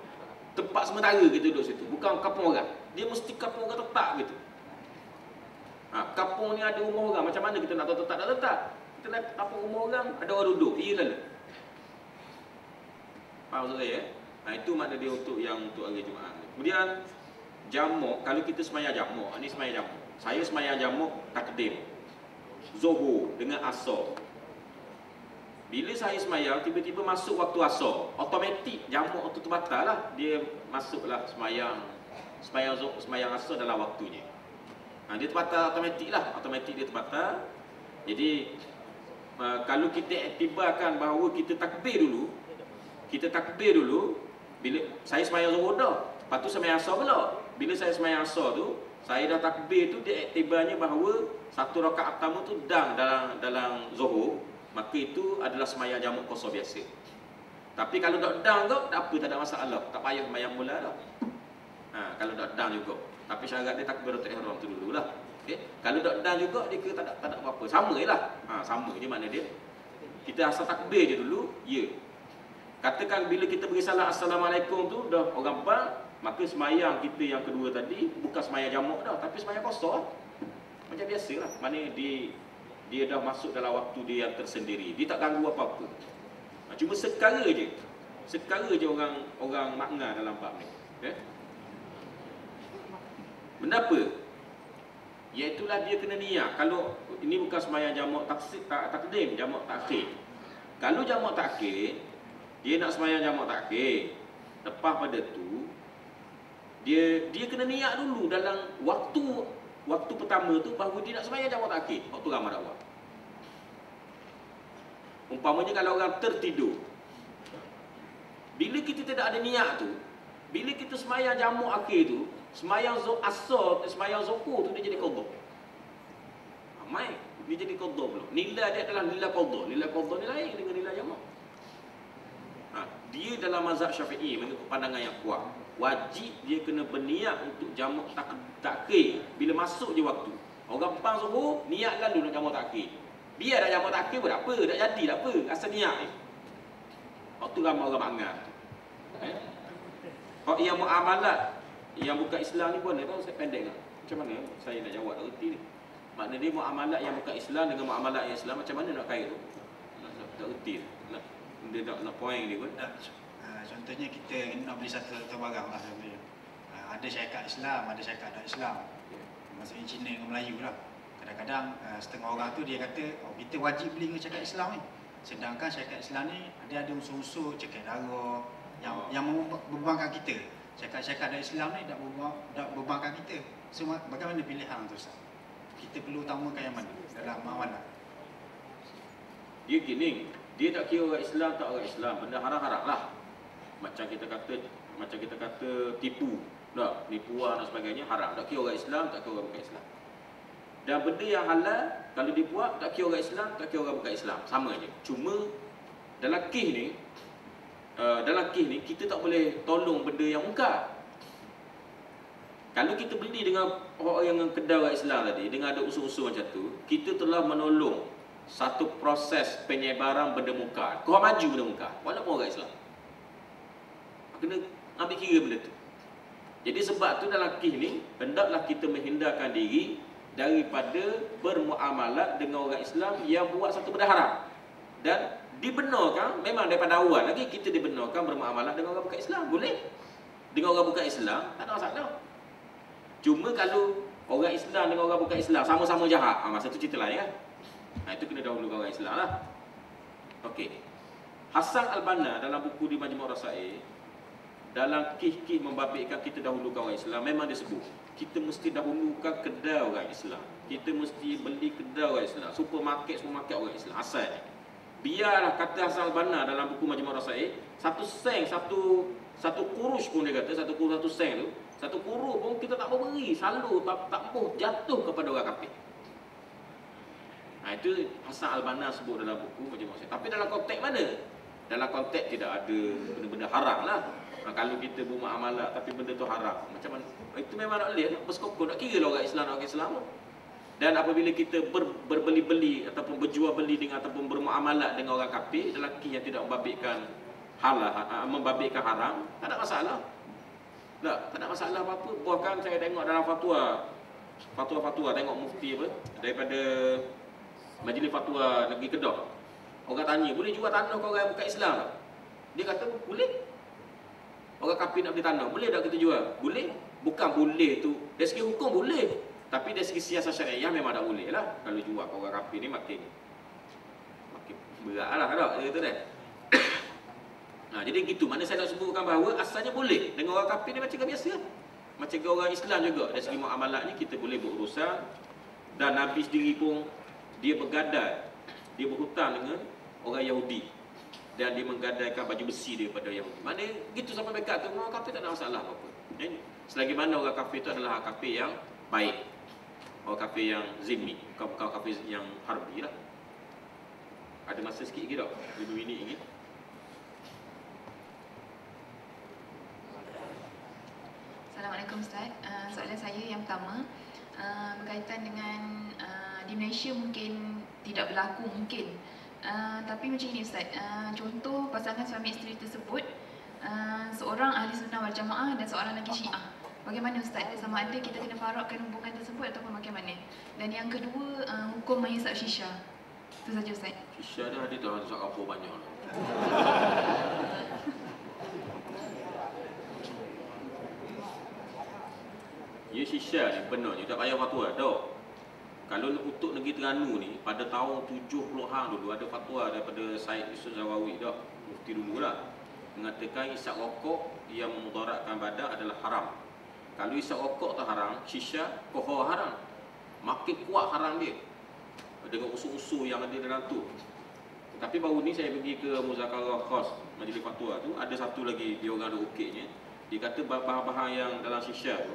sementara kita duduk situ. Bukan kampung orang. Dia mesti kampung orang tetap gitu. Kampung ni ada rumah orang. Macam mana kita nak tahu tetap tak tetap? Kita nak kampung rumah orang, ada orang duduk. Iyalah. Faham maksud saya? Itu makna dia untuk hari Jumaat. Kemudian jamak, kalau kita sembahyang jamak, ni sembahyang jamak. Saya sembahyang jamak takdim. Zuhur dengan asar. Bila saya sembahyang tiba-tiba masuk waktu asar, automatik jamak itu terbatal lah. Dia masuklah sembahyang asar dalam waktunya. Dia terbatal automatik lah, automatik dia terbatal. Jadi kalau kita iktibarkan bahawa kita takbir dulu, bila saya sembahyang zuhur dah, lepas tu sembahyang asar pula. Bila saya sembahyang asar tu, saya dah takbir tu, dia iktibarnya bahawa satu rakaat pertama tu dalam zuhur, maka itu adalah sembahyang jamak qasar biasa. Tapi kalau tak dang tak apa, tak ada masalah, tak payah sembahyang mula dah. Kalau tak dang juga. Tapi syarat dia takbiratul ihram tu dululah. Okey. Kalau tak dang juga dia kata tak ada apa-apa. Sama jelah. Sama je makna dia. Kita asal takbir je dulu, ya. Katakan bila kita beri salam assalamualaikum tu dah orang bang, maka sembahyang kita yang kedua tadi bukan sembahyang jamak dah, tapi sembahyang qasar. Macam biasalah. Maknanya dia dah masuk dalam waktu dia yang tersendiri. Dia tak ganggu apa-apa. Cuma sekara je orang makna dalam bab ni. Okay? Benda apa? Iaitulah dia kena niat. Kalau ini bukan sembahyang jamak takdim, jamak takhir. Kalau jamak takhir, dia nak sembahyang jamak takhir. Lepas pada tu dia kena niat dulu dalam waktu pertama tu bahawa dia nak sembahyang jamak takhir, waktu ramai dakwah. Umpamanya kalau orang tertidur, bila kita tidak ada niat tu, bila kita sembahyang jamak akhir tu, sembahyang asar, sembahyang zuhur tu dia jadi qada. Dia jadi qada pula. Nilai dia adalah nilai qada. Nilai qada ni lain dengan nilai jamak. Dia dalam mazhab Syafi'i mengikut pandangan yang kuat, wajib dia kena berniat untuk jamak takhir bila masuk je waktu. Orang bang zuhur, niat lalu nak jamak takhir. Biar dah jamak takhir pun tak apa, tak jadi tak apa, asal niat ni. Waktu ramai orang bangang. Kalau yang muamalat yang bukan Islam ni pun ada, saya pendek lah. Macam mana saya nak jawab tak reti ni. Makna dia muamalat yang bukan Islam dengan muamalat yang Islam, macam mana nak kait tu? Tak reti. Dia nak point dia pun. Contohnya kita nak beli satu barang lah sebenarnya. Ada syarikat Islam, ada syarikat tak Islam. Maksudnya Cina dengan Melayu lah. Kadang-kadang setengah orang tu dia kata, kita wajib beli dengan syarikat Islam ni. Sedangkan syarikat Islam ni dia ada unsur-unsur cekai darah yang membebankan kita. Syarikat-syarikat dari Islam ni tak bebankan kita. So bagaimana pilihan tu Ustaz? Kita perlu utamakan yang mana dalam muamalah? Dia gini, dia tak kira orang Islam tak orang Islam, benda haram-haram lah. Macam kita kata tipu, dah nipuan dan sebagainya haram. Tak kira orang Islam, tak kira orang bukan Islam. Dan benda yang halal kalau dibuat tak kira orang Islam, tak kira orang bukan Islam, sama je. Cuma dalam kes ni kita tak boleh tolong benda yang mungkar. Kalau kita beli dengan orang yang kedai orang Islam tadi, dengan ada usul-usul macam tu, kita telah menolong satu proses penyebaran benda mungkar. Kau maju benda mungkar, walaupun orang Islam. Kena ambil kira benda tu. Jadi sebab tu dalam kes ni, hendaklah kita menghindarkan diri daripada bermuamalat dengan orang Islam yang buat satu benda haram. Dan dibenarkan, memang daripada awal lagi kita dibenarkan bermuamalah dengan orang bukan Islam. Boleh. Dengan orang bukan Islam, tak ada masalah. Cuma kalau orang Islam dengan orang bukan Islam sama-sama jahat, masa tu cerita lain kan. Itu kena dahulukan orang Islam lah. Okey. Hasan Al-Banna dalam buku di Majmu' Rasail, dalam kes-kes membabitkan kita dahulukan orang Islam, memang dia sebut kita mesti dahulukan kedai orang Islam. Kita mesti beli kedai orang Islam, supermarket orang Islam. Asal ni. Biarlah kata Hasan Al-Banna dalam buku Majmu' Rasail, satu sen, satu kurus pun dia kata, satu sen tu, satu kurus pun kita tak beri, selalu tak mau jatuh kepada orang kafir. Itu Hasan Al-Banna sebut dalam buku Majmu' Rasail. Tapi dalam konteks mana? Dalam konteks tidak ada benda-benda haram lah. Kalau kita bermuamalah tapi benda tu haram, macam mana? Itu memang tak boleh. Bersekongkol nak kira lah orang Islam. Dan apabila kita berbeli-beli ataupun berjual beli dengan ataupun bermuamalah dengan orang kafir, lelaki yang tidak membabitkan membabitkan haram, tak ada masalah. Tak ada masalah apa-apa. Bahkan saya tengok dalam fatwa tengok mufti apa daripada Majlis Fatwa Negeri Kedah. Orang tanya, boleh jual tanah ke orang bukan Islam tak? Dia kata boleh. Orang kafir nak beli tanah, boleh tak kita jual? Boleh. Bukan boleh tu dari segi hukum boleh. Tapi dari segi siasat syariah memang tak boleh lah. Kalau jual ke orang kafir ni makin berat lah tak? Dia kata kan? Jadi gitu. Mana saya nak sebutkan bahawa asalnya boleh. Dengan orang kafir ni macam biasa. Macam orang Islam juga. Dari segi muamalah ni kita boleh berurusan. Dan Nabi sendiri pun dia bergadai. Dia berhutang dengan orang Yahudi. Dan dia menggadaikan baju besi daripada Yahudi. Mana gitu sampai mereka tu orang kafir tak ada masalah apa-apa. Selagi mana orang kafir tu adalah kafir yang baik. Orang kafir yang zimmi, bukan kafir yang harbi lah. Ada masa sikit lagi tak? 5 minit lagi. Assalamualaikum Ustaz. Soalan saya yang pertama berkaitan dengan di Malaysia mungkin tidak berlaku mungkin. Tapi macam ini Ustaz, contoh pasangan suami isteri tersebut seorang ahli sunnah wal jamaah dan seorang lagi syiah. Bagaimana Ustaz? Sama ada kita kena farakkan hubungan tersebut ataupun bagaimana? Dan yang kedua, hukum menghisap shisha. Itu saja Ustaz. Shisha dah ada dah hisap apa banyak lah. Ya shisha ni benarnya tak payah fatwa dah. Kalau untuk negeri Terengganu ni pada tahun 70-an dulu ada fatwa daripada Said Yusuf Zawawi dah, mufti dulu lah, mengatakan isap rokok yang memudaratkan badan adalah haram. Kalau isap rokok tak haram, shisha kohor haram. Makin kuat haram dia dengan usul-usul yang ada dalam tu. Tapi baru ni saya pergi ke muzakarah khas Majlis Fatwa tu, ada satu lagi dia orang ada okeynya. Dia kata bahan-bahan yang dalam shisha tu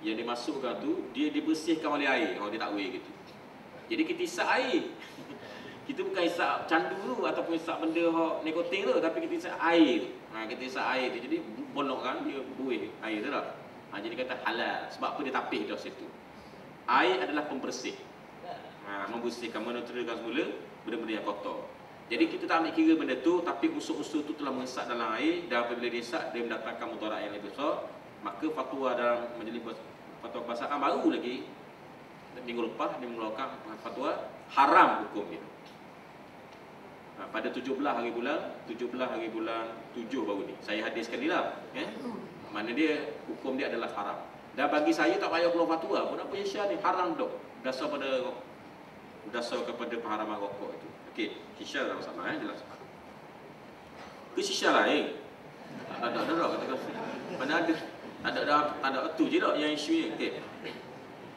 yang dimasukkan tu dia dibersihkan oleh air. Dia tak weh gitu. Jadi kita isap air. Kita bukan isap candu tu ataupun isap benda nikotin tu, tapi kita isap air. Kita isap air tu. Jadi bonok kan dia buih air tu dah. Jadi kata halal. Sebab apa dia tapih dah situ. Air adalah pembersih. Membersihkan, menetralkan semula benda-benda yang kotor. Jadi kita tak ambil kira benda tu, tapi unsur-unsur tu telah mengesat dalam air, dan apabila dia esat dia mendatangkan mudarat yang lebih besar. Maka fatwa dalam Majlis Fatwa Kebangsaan baru lagi minggu lepas dia mengeluarkan fatwa haram hukum dia. Pada 17 hari bulan 7 baru ni. Saya hadir sekali lah. Mana dia hukum dia adalah haram. Dan bagi saya tak payah keluar fatwa pun apa Shisha ni haram dok. Dasar kepada pengharaman rokok itu. Okey, Shisha dalam sama jelas. Ke Shisha lain. Ada katakan. Mana ada tu je tak yang isu ni. Okey.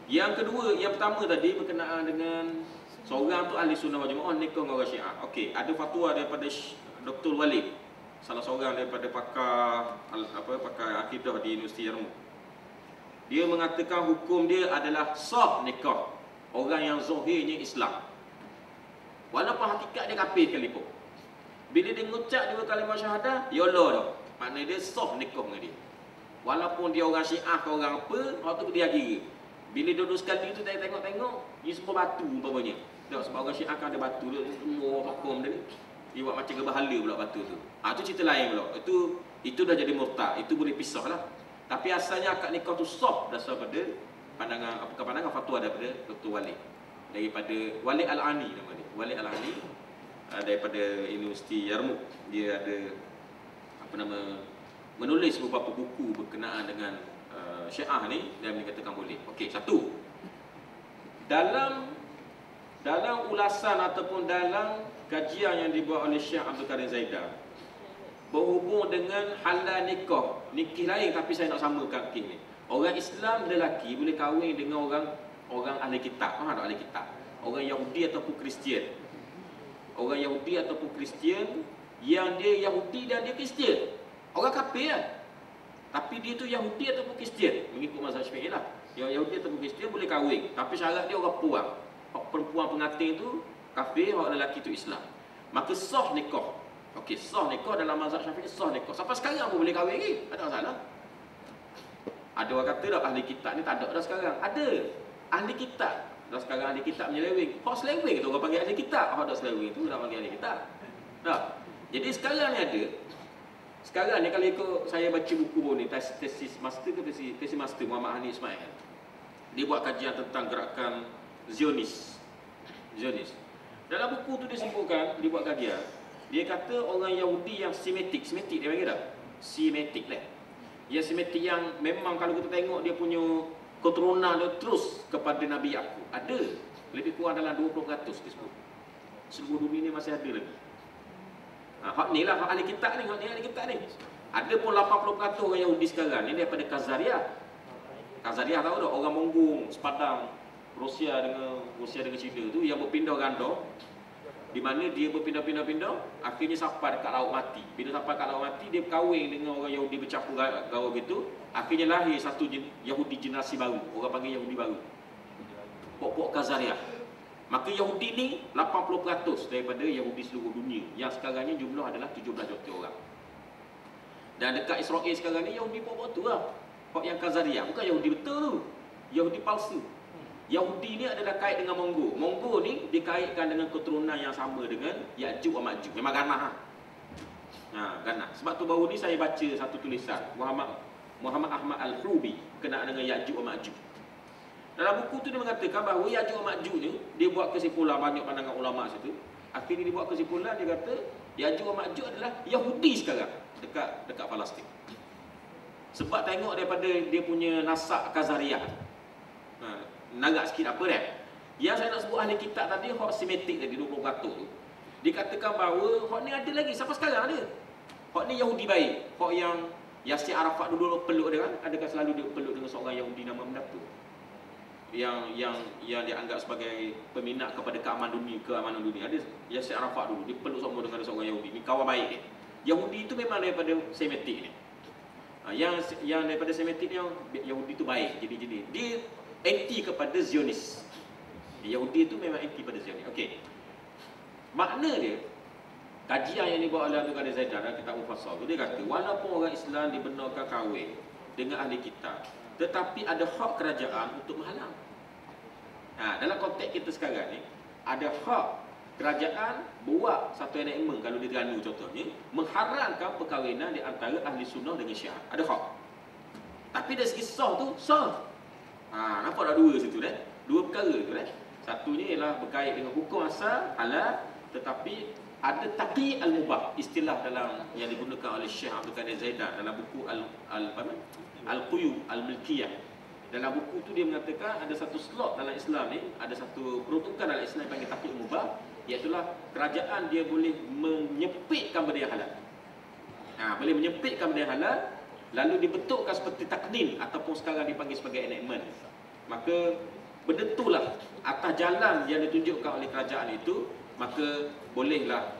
Yang kedua, yang pertama tadi berkenaan dengan seorang tu ahli sunnah wal jamaah nikah dengan orang Syiah. Okey, ada fatwa daripada Dr. Walid, salah seorang daripada pakar akidah di Universiti Yarmouk. Dia mengatakan hukum dia adalah sah nikah orang yang zahirnya Islam. Walaupun hakikat dia kafir sekalipun. Bila dia mengucap dua kalimah syahadah, ya Allah dah. Maknanya dia sah nikah dengan dia. Walaupun dia orang Syiah ke orang apa, waktu dia kira. Bila duduk sekali tu saya tengok-tengok, dia semua batu umpamanya. Tak, sebab orang Syiah kan ada batu tu, semua hukum dia ni. Dia buat macam kebahala pula batu tu. Tu cerita lain pula. Itu dah jadi murtad, itu boleh pisah lah. Tapi asalnya akad nikah tu sah dasar pada pandangan fatwa daripada Dr. Walid. Daripada Walid Al-Ani nama dia. Walid Al-Ani daripada Universiti Yarmouk. Dia ada menulis beberapa buku berkenaan dengan Syiah ni dan dikatakan boleh. Okey, satu. Dalam ulasan ataupun dalam kajian yang dibuat oleh Syekh Abdul Karim Zaidan berhubung dengan halal nikah, nikah lain tapi saya nak samakan nikah ni. Orang Islam lelaki boleh kahwin dengan orang ahli kitab. Tak ahli kitab. Orang Yahudi ataupun Kristian. Orang Yahudi ataupun Kristian yang dia Yahudi dan dia Kristian. Orang kafir lah. Tapi dia tu Yahudi ataupun Kristian, mengikut mazhab Syafi'i lah. Yang Yahudi ataupun Kristian boleh kahwin, tapi syarat dia orang perempuan pengantin tu kafir, orang lelaki tu Islam. Maka sah nikah Okey, sah nikah dalam mazhab Syafi'i, sah nikah. Sampai sekarang pun boleh kahwin lagi. Ada masalah. Ada orang kata dah ahli kitab ni tak ada dah sekarang. Ada. Ahli kitab. Dah sekarang ahli kitab menyeleweng. Hak seleweng tu orang panggil ahli kitab. Hak dak seleweng tu dah panggil ahli kitab. Dah. Jadi sekarang ni ada. Sekarang ni kalau ikut saya baca buku baru ni, tesis master ke tesis master Muhammad Hani Ismail. Dia buat kajian tentang gerakan Zionis. Dalam buku tu dia sebutkan, dia buat kajian. Dia kata orang Yahudi yang simetik dia panggil tak? Simetik lah. Yang simetik yang memang kalau kita tengok dia punya keturunan dia terus kepada Nabi Yakub. Ada. Lebih kurang dalam 20% dia sebut. Seluruh dunia ni masih ada lagi. Hak ni lah, hak ahli kitab ni, Ada pun 80% orang Yahudi sekarang ni daripada Khazaria. Khazaria tahu tak? Orang Monggung, sepadang Rusia dengan China tu yang berpindah ganda. Di mana dia berpindah-pindah, akhirnya sampai dekat Laut Mati. Bila sampai kat Laut Mati, dia berkahwin dengan orang Yahudi bercampur gaul gitu. Akhirnya lahir satu Yahudi generasi baru. Orang panggil Yahudi baru. Pokok Khazaria. Maka Yahudi ni 80% daripada Yahudi seluruh dunia. Yang sekarang ni jumlah adalah 17 juta orang. Dan dekat Israel sekarang ni Yahudi pokok tu lah. Pokok yang Khazaria. Bukan Yahudi betul tu. Yahudi palsu. Yahudi ni adalah kait dengan Mongol. Mongol ni dikaitkan dengan keturunan yang sama dengan Ya'juj wa Ma'juj. Memang ganah. Ganah. Sebab tu baru ni saya baca satu tulisan Muhammad Ahmad Al-Hrubi kenaan dengan Ya'juj wa Ma'juj. Dalam buku tu dia mengatakan bahawa Ya'juj wa Ma'juj ni, dia buat kesimpulan, banyak pandangan ulama situ. Akhirnya dia buat kesimpulan, dia kata Ya'juj wa Ma'juj adalah Yahudi sekarang dekat Palestin. Sebab tengok daripada dia punya nasab Khazaria. Nagak sikit apa dah. Yang saya nak sebut ahli kitab tadi, hak simetik tadi 20% tu. Dikatakan bahawa hak ni ada lagi sampai sekarang ada. Hak ni Yahudi baik. Hak yang Yasir Arafat dulu peluk dia kan, adakah selalu dia peluk dengan seorang Yahudi nama Mendatu? Yang dianggap sebagai peminat kepada keamanan dunia. Ada Yasir Arafat dulu dia peluk sama dengan seorang Yahudi. Ni kawan baik dia. Yahudi itu memang daripada Semitik ni. Yang daripada Semitik ni Yahudi tu baik jenis-jenis. Dia anti kepada Zionis. Yahudi itu memang anti pada Zionis. Okey. Makna dia, kajian yang dibuat oleh Abdul Qadir Zaidan dalam kitab Mufassal tu, dia kata walaupun orang Islam dibenarkan kahwin dengan ahli kitab, tetapi ada hak kerajaan untuk menghalang. Dalam konteks kita sekarang ni, ada hak kerajaan buat satu enactment, kalau di Terengganu contohnya, mengharamkan perkahwinan di antara ahli sunnah dengan syiah. Ada hak. Tapi dari segi sah tu, sah. Nampak tak dua situ dah? Dua perkara tu dah. Satunya ialah berkait dengan hukum asal halal, tetapi ada taqi al-mubah, istilah dalam yang digunakan oleh Syekh Abdul Qadir Zaidan dalam buku Al-Quyub Al-Milkiyah. Dalam buku tu dia mengatakan ada satu slot dalam Islam ni, ada satu peruntukan dalam Islam yang panggil taqi al-mubah, iaitu kerajaan dia boleh menyempitkan benda yang halal. Boleh menyempitkan benda yang halal, lalu dibentukkan seperti taknin ataupun sekarang dipanggil sebagai enactment. Maka benda itulah atas jalan yang ditunjukkan oleh kerajaan itu, maka bolehlah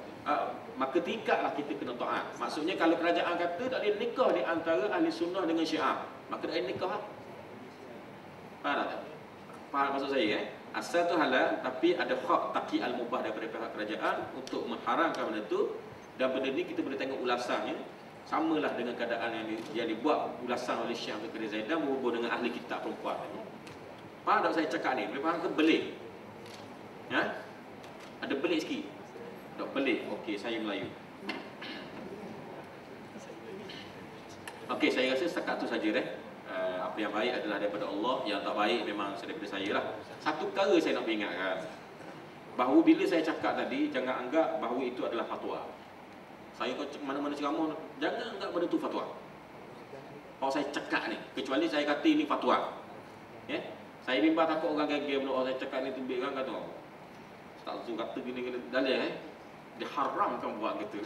maka tingkatlah kita kena taat. Maksudnya kalau kerajaan kata tak boleh nikah di antara ahli sunnah dengan syiah, maka tak boleh nikah. Faham tak? Faham maksud saya Asal tu halal, tapi ada hak taqi al-mubah daripada pihak kerajaan untuk mengharamkan benda tu. Dan benda ni kita boleh tengok ulasannya samalah dengan keadaan yang dibuat ulasan oleh Syekh Abdul Qadir Zaidan berhubung dengan ahli kitab perempuan tadi. Faham tak saya cakap ni? Boleh faham ke belik? Ada belik sikit? Tak belik? Okey, saya Melayu. Okey, saya rasa setakat tu saja apa yang baik adalah daripada Allah, yang tak baik memang daripada saya lah. Satu perkara saya nak ingatkan, bahawa bila saya cakap tadi, jangan anggap bahawa itu adalah fatwa. Saya mana-mana ceramah, jangan anggap benda tu fatwa. Kalau saya cakap ni, kecuali saya kata ini fatwa, saya bimbang takut orang gagil pula, saya cakap ni tubik kan, kata tak suruh kata gini-gini dalil, diharamkan buat gitu.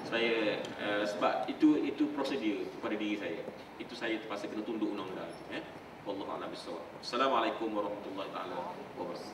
Saya sebab itu prosedur kepada diri saya. Itu saya terpaksa kena tunduk undang-undang itu. Wallahu a'lam bissawab. Assalamualaikum warahmatullahi taala wabarakatuh.